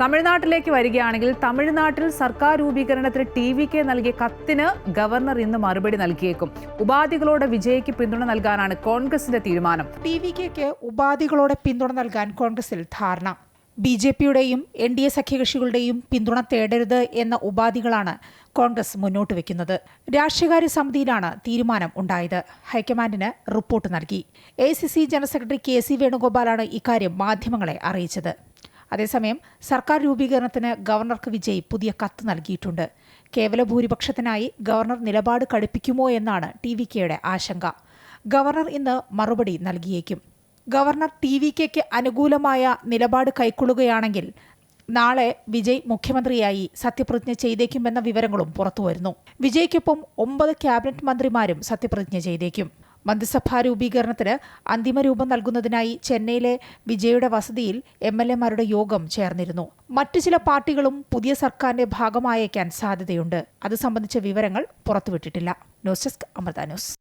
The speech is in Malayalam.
തമിഴ്നാട്ടിലേക്ക് വരികയാണെങ്കിൽ തമിഴ്നാട്ടിൽ സർക്കാർ രൂപീകരണത്തിന് ടി.വി.കെ നൽകിയ കത്തിന് ഗവർണർ ഇന്ന് മറുപടി നൽകിയേക്കും. ഉപാധികളോടെ വിജയ്ക്ക് പിന്തുണ നൽകാനാണ് കോൺഗ്രസിന്റെ തീരുമാനം. ടി.വി.കെക്ക് ഉപാധികളോടെ പിന്തുണ നൽകാൻ കോൺഗ്രസിൽ ധാരണ. ബി.ജെ.പിയുടെയും എൻ.ഡി.എ സഖ്യകക്ഷികളുടെയും പിന്തുണ തേടരുത് എന്ന ഉപാധികളാണ് കോൺഗ്രസ് മുന്നോട്ട് വയ്ക്കുന്നത്. രാഷ്ട്രീയകാര്യ സമിതിയിലാണ് തീരുമാനം ഉണ്ടായത്. ഹൈക്കമാൻഡിന് റിപ്പോർട്ട് നൽകി. AICC general secretary KC. വേണുഗോപാലാണ് ഇക്കാര്യം മാധ്യമങ്ങളെ അറിയിച്ചത്. അതേസമയം സർക്കാർ രൂപീകരണത്തിന് ഗവർണർക്ക് വിജയ് പുതിയ കത്ത് നൽകിയിട്ടുണ്ട്. കേവല ഭൂരിപക്ഷത്തിനായി ഗവർണർ നിലപാട് കടുപ്പിക്കുമോ എന്നാണ് ടി.വി.കെയുടെ ആശങ്ക. ഗവർണർ ഇന്ന് മറുപടി നൽകിയേക്കും. ഗവർണർ ടി.വി.കെക്ക് അനുകൂലമായ നിലപാട് കൈക്കൊള്ളുകയാണെങ്കിൽ നാളെ വിജയ് മുഖ്യമന്ത്രിയായി സത്യപ്രതിജ്ഞ ചെയ്തേക്കുമെന്ന വിവരങ്ങളും പുറത്തുവരുന്നു. വിജയ്ക്കൊപ്പം 9 ക്യാബിനറ്റ് മന്ത്രിമാരും സത്യപ്രതിജ്ഞ ചെയ്തേക്കും. മന്ത്രിസഭാ രൂപീകരണത്തിന് അന്തിമ രൂപം നൽകുന്നതിനായി ചെന്നൈയിലെ വിജയുടെ വസതിയിൽ എം.എൽ.എമാരുടെ യോഗം ചേർന്നിരുന്നു. മറ്റു ചില പാർട്ടികളും പുതിയ സർക്കാരിന്റെ ഭാഗമായേക്കാൻ സാധ്യതയുണ്ട്. അത് സംബന്ധിച്ച വിവരങ്ങൾ പുറത്തുവിട്ടിട്ടില്ല. News desk Amrita news.